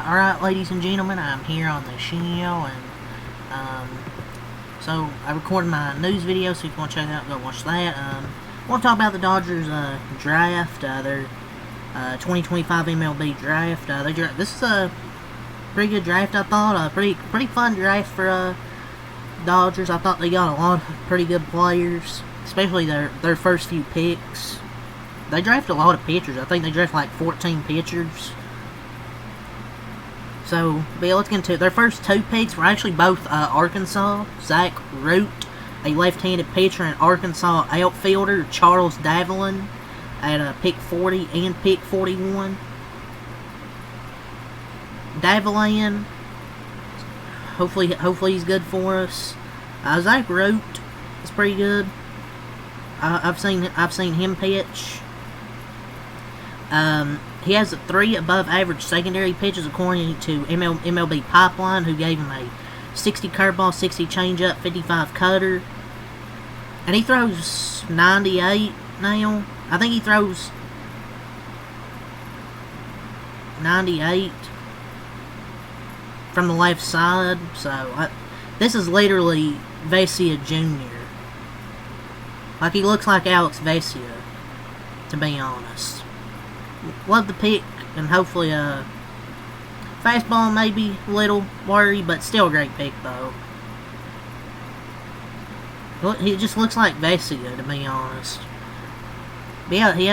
Alright, ladies and gentlemen, I'm here on the show, and so I recorded my news video, so if you want to check it out, go watch that. I want to talk about the Dodgers draft, their 2025 MLB draft. This is a pretty good draft, I thought. A pretty fun draft for Dodgers. I thought they got a lot of pretty good players, especially their first few picks. They drafted a lot of pitchers. I think they drafted like 14 pitchers. So, but yeah, let's get into it. Their first two picks were actually both Arkansas. Zach Root, a left-handed pitcher, and Arkansas outfielder Charles Davillan at pick 40 and pick 41. Davillan, hopefully he's good for us. Zach Root is pretty good. I've seen him pitch. He has 3 above-average secondary pitches according to MLB Pipeline, who gave him a 60 curveball, 60 changeup, 55 cutter. And he throws 98 now. I think he throws 98 from the left side. So, this is literally Vesia Jr. Like, he looks like Alex Vesia, to be honest. Love the pick, and hopefully fastball maybe a little worry, but still a great pick though. He just looks like Vesia, to be honest. But yeah, he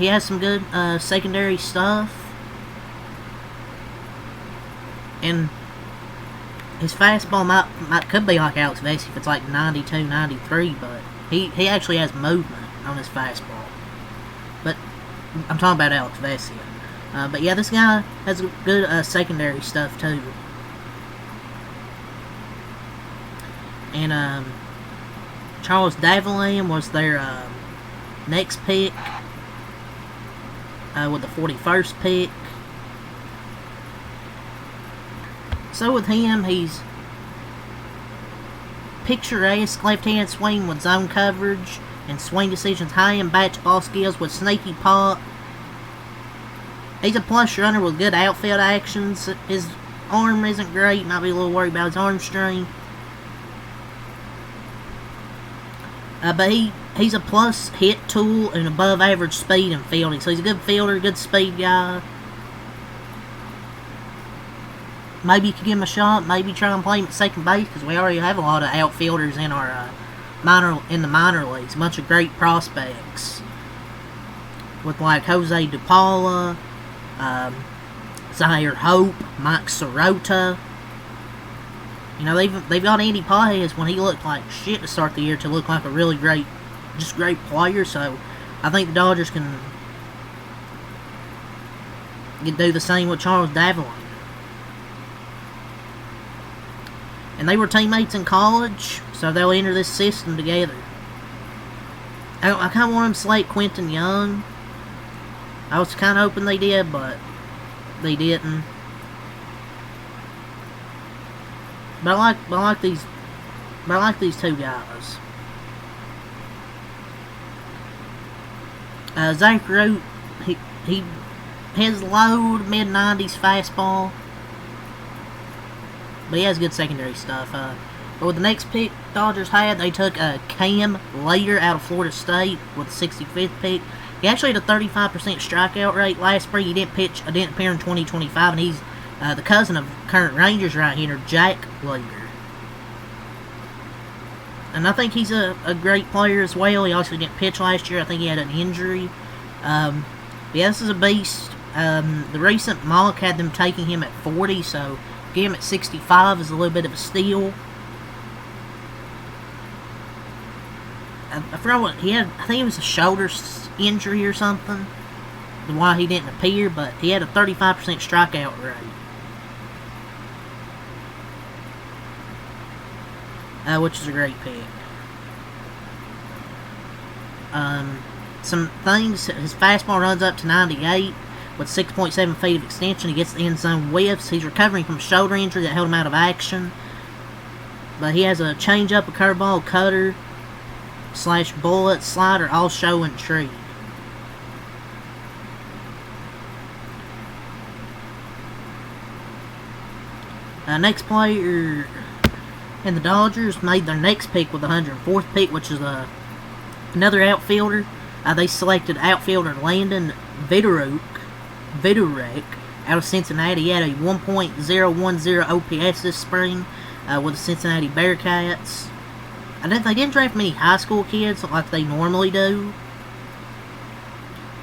has some good secondary stuff, and his fastball could be like Alex Vesia if it's like 92, 93, but he actually has movement on his fastball. But I'm talking about Alex Vesia. But yeah, this guy has good secondary stuff too. And Charles Davillan was their next pick with the 41st pick. So with him, he's picturesque left-hand swing with zone coverage and swing decisions, high-end bat-to-ball skills with sneaky pop. He's a plush runner with good outfield actions. His arm isn't great. Might be a little worried about his arm strength. But he's a plus hit tool and above-average speed and fielding. So he's a good fielder, good speed guy. Maybe you could give him a shot. Maybe try and play him at second base, because we already have a lot of outfielders in our in the minor leagues. A bunch of great prospects with like Jose DePaula, Zaire Hope, Mike Sirota. You know, they've got Andy Pages when he looked like shit to start the year to look like a really great player. So I think the Dodgers can do the same with Charles Davillan. And they were teammates in college, so they'll enter this system together. I kind of want them to select Quentin Young. I was kind of hoping they did, but they didn't. But I like these two guys. Zach Root, he has low to mid 90s fastball. But he has good secondary stuff. But with the next pick Dodgers had, they took Cam Later out of Florida State with the 65th pick. He actually had a 35% strikeout rate last spring. He didn't appear in 2025, and he's the cousin of current Rangers right-hander Jack Later. And I think he's a great player as well. He also didn't pitch last year. I think he had an injury. But yeah, this is a beast. The recent mock had them taking him at 40, so get him at 65 is a little bit of a steal. I forgot what he had. I think it was a shoulder injury or something, why he didn't appear, but he had a 35% strikeout rate. Which is a great pick. Some things, his fastball runs up to 98 with 6.7 feet of extension. He gets the end zone whiffs. He's recovering from a shoulder injury that held him out of action. But he has a changeup, a curveball, cutter, / bullet, slider, all show and tree. Next player, and the Dodgers made their next pick with the 104th pick, which is another outfielder. They selected outfielder Landon Vidoruk out of Cincinnati. He had a 1.010 OPS this spring with the Cincinnati Bearcats. They didn't draft many high school kids like they normally do.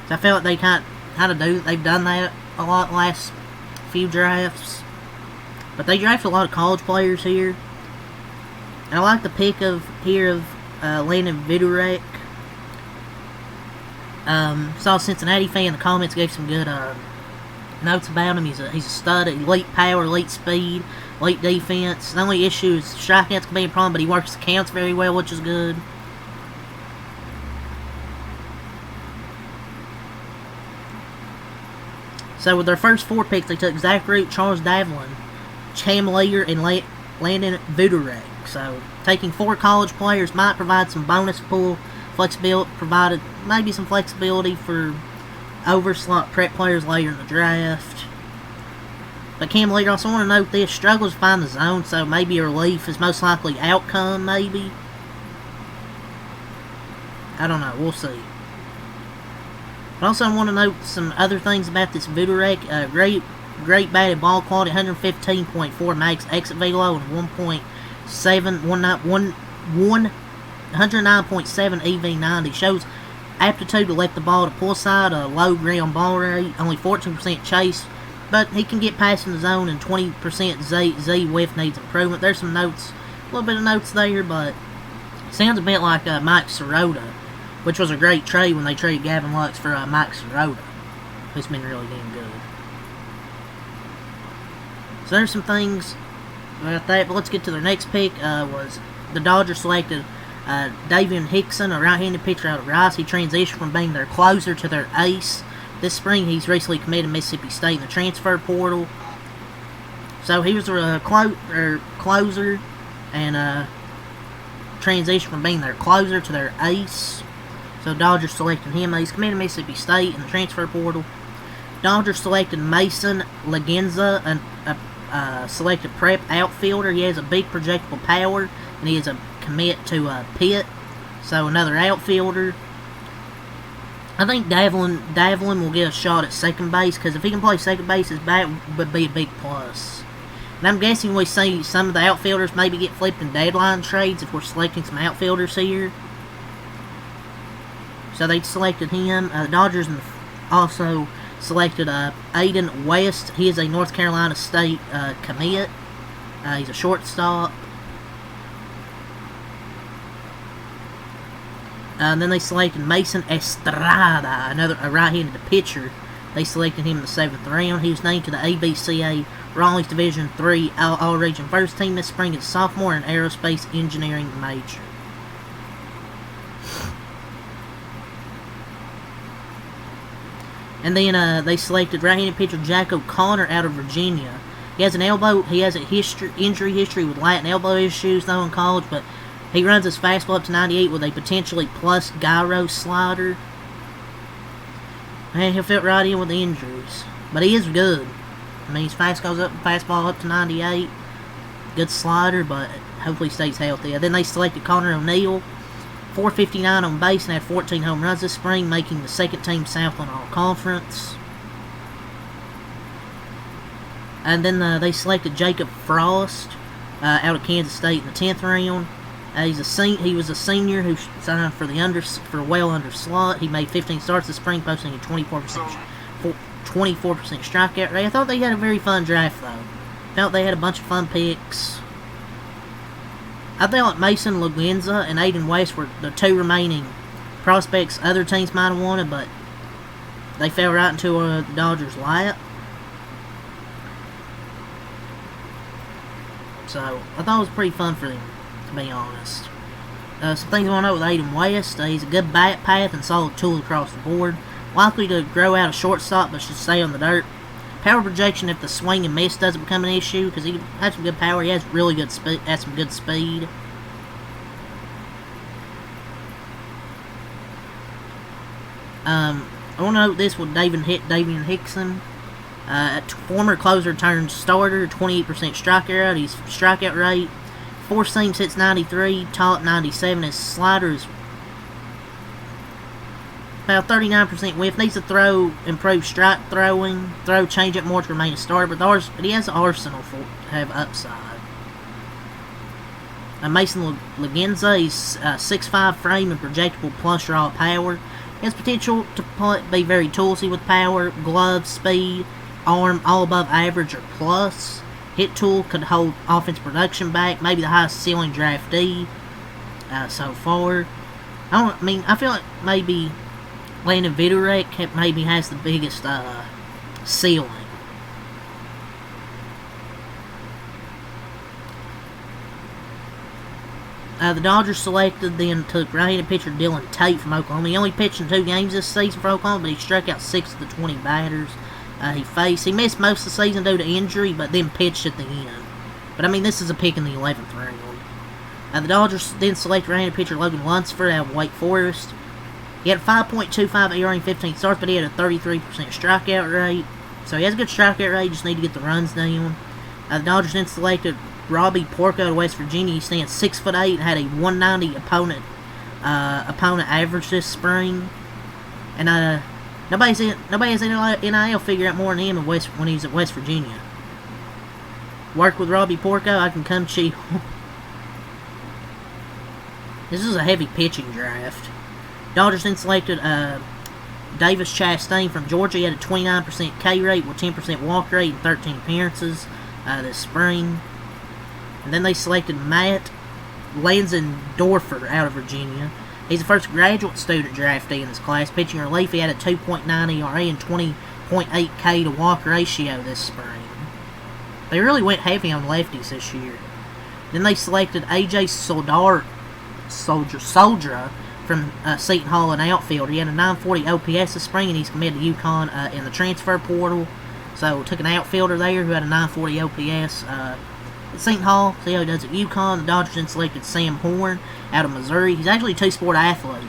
So I feel like they kind of do. They've done that a lot last few drafts. But they drafted a lot of college players here. And I like the pick of Landon Vidoruk. Saw a Cincinnati fan in the comments gave some good notes about him. He's a stud, elite power, elite speed, elite defense. The only issue is strikeouts can be a problem, but he works the counts very well, which is good. So with their first 4 picks, they took Zach Root, Charles Davlin, Cam Lear, and Landon Vidoruk. So taking 4 college players might provide some bonus pool flexibility, provided maybe some flexibility for overslot prep players later in the draft. But Cam Lear, also want to note this, struggles to find the zone, so maybe a relief is most likely outcome, maybe. I don't know, we'll see. But also I want to note some other things about this Vidoruk. Great batted ball quality, 115.4 max exit velo and 109.7 EV90. Shows aptitude to let the ball to pull side, a low ground ball rate, only 14% chase, but he can get past in the zone, and 20% Z whiff needs improvement. There's some notes, a little bit of notes there, but sounds a bit like Mike Sirota, which was a great trade when they traded Gavin Lux for Mike Sirota, who's been really damn good. So there's some things about that, but let's get to their next pick. Was the Dodgers selected Davian Hickson, a right-handed pitcher out of Rice. He transitioned from being their closer to their ace. This spring, he's recently committed to Mississippi State in the transfer portal. So he was a closer and transitioned from being their closer to their ace. So Dodgers selected him. He's committed to Mississippi State in the transfer portal. Dodgers selected Mason Lagenza, a selected prep outfielder. He has a big projectable power, and he is a commit to Pitt. So another outfielder. I think Davlin will get a shot at second base, because if he can play second base, his bat would be a big plus. And I'm guessing we see some of the outfielders maybe get flipped in deadline trades if we're selecting some outfielders here. So they selected him. The Dodgers also selected Aiden West. He is a North Carolina State commit. He's a shortstop. And then they selected Mason Estrada, a right-handed pitcher. They selected him in the 7th round. He was named to the ABCA Raleigh's Division III All-Region First Team this spring as a sophomore in aerospace engineering major. And then they selected right-handed pitcher Jack O'Connor out of Virginia. He has an injury history with Latin elbow issues though in college, but he runs his fastball up to 98 with a potentially plus gyro slider. And he'll fit right in with the injuries. But he is good. I mean, his fastball up to 98. Good slider, but hopefully he stays healthy. And then they selected Connor O'Neill. 459 on base and had 14 home runs this spring, making the second team Southland All-Conference. And then they selected Jacob Frost out of Kansas State in the 10th round. He was a senior who signed for well under slot. He made 15 starts this spring, posting a 24% strikeout rate. I thought they had a very fun draft, though. Felt they had a bunch of fun picks. I felt Mason Lagenza and Aiden West were the 2 remaining prospects other teams might have wanted, but they fell right into the Dodgers' lap. So I thought it was pretty fun for them, to be honest. Some things I want to know with Aiden West. He's a good bat path and solid tool across the board. Likely to grow out of shortstop, but should stay on the dirt. Power projection if the swing and miss doesn't become an issue, because he has some good power. He has really good speed. Has some good speed. I want to note this with Davian Hickson. Former closer turned starter, 28% strikeout rate. 4 seams hits 93, taught 97. His slider is about 39% whiff. Needs to throw, improve strike throwing, throw changeup more to remain a starter, but he has the arsenal to have upside. Mason Lagenza, he's 6'5" frame and projectable plus raw power. He has potential to be very toolsy with power, glove, speed, arm, all above average or plus. Hit tool could hold offense production back, maybe the highest ceiling draftee so far. I feel like maybe Landon Vidorek maybe has the biggest ceiling. The Dodgers then took right-handed pitcher Dylan Tate from Oklahoma. He only pitched in 2 games this season for Oklahoma, but he struck out 6 of the 20 batters he faced. He missed most of the season due to injury, but then pitched at the end. But, this is a pick in the 11th round. The Dodgers then selected right-handed pitcher Logan Lunsford out of Wake Forest. He had a 5.25 ERA in 15 starts, but he had a 33% strikeout rate. So he has a good strikeout rate, just need to get the runs down. The Dodgers then selected Robbie Porco of West Virginia. He stands 6'8" and had a 190 opponent average this spring. And nobody has any NIL figure out more than him when he was at West Virginia. Work with Robbie Porco, I can come cheap. This is a heavy pitching draft. Dodgers then selected Davis Chastain from Georgia. He had a 29% K rate with 10% walk rate and 13 appearances this spring. And then they selected Matt Lanzendorfer out of Virginia. He's the first graduate student draftee in this class. Pitching relief, he had a 2.9 ERA and 20.8 K to walk ratio this spring. They really went heavy on lefties this year. Then they selected AJ Soldra from Seton Hall, an outfielder. He had a 940 OPS this spring, and he's committed to UConn in the transfer portal. So took an outfielder there who had a 940 OPS at Seton Hall. See how he does at UConn. The Dodgers then selected Sam Horn out of Missouri. He's actually a 2-sport athlete.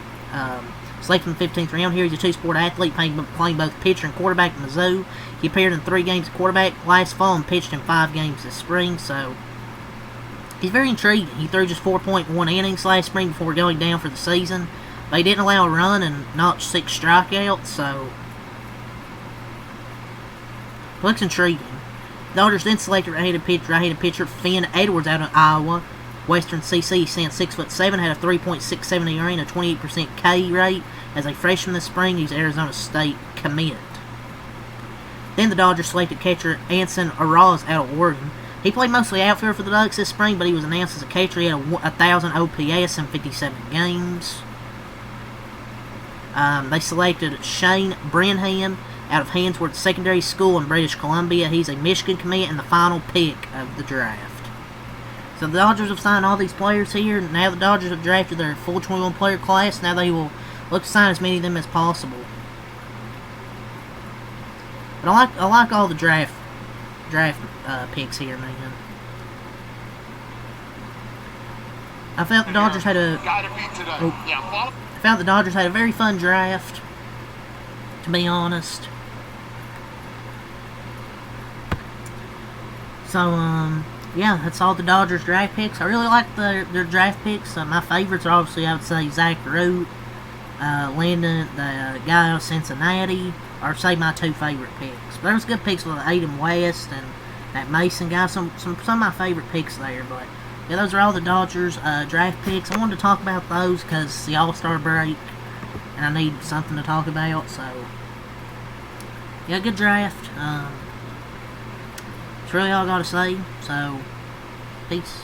Selected in the 15th round here. He's a 2-sport athlete playing both pitcher and quarterback at Mizzou. He appeared in 3 games at quarterback last fall and pitched in 5 games this spring. So he's very intriguing. He threw just 4.1 innings last spring before going down for the season. They didn't allow a run and notched 6 strikeouts, so looks intriguing. The Dodgers then selected right-handed pitcher Finn Edwards out of Iowa. Western CC stands 6'7", had a 3.67 ERA and a 28% K rate. As a freshman this spring, he's Arizona State commit. Then the Dodgers selected catcher Anson Araz out of Oregon. He played mostly outfield for the Ducks this spring, but he was announced as a catcher. He had a 1,000 OPS in 57 games. They selected Shane Brenham out of Handsworth Secondary School in British Columbia. He's a Michigan commit and the final pick of the draft. So the Dodgers have signed all these players here. Now the Dodgers have drafted their full 21-player class. Now they will look to sign as many of them as possible. But I like all the draft picks here, man. I felt the Dodgers had a very fun draft, to be honest. So, yeah, that's all the Dodgers draft picks. I really like their draft picks. My favorites are obviously, I would say, Zach Root, Landon, the guy out of Cincinnati, or say my 2 favorite picks. But there was good picks with Adam West and that Mason guy. Some of my favorite picks there. But yeah, those are all the Dodgers draft picks. I wanted to talk about those because the All-Star break, and I need something to talk about. So yeah, good draft. That's really all I got to say. So peace.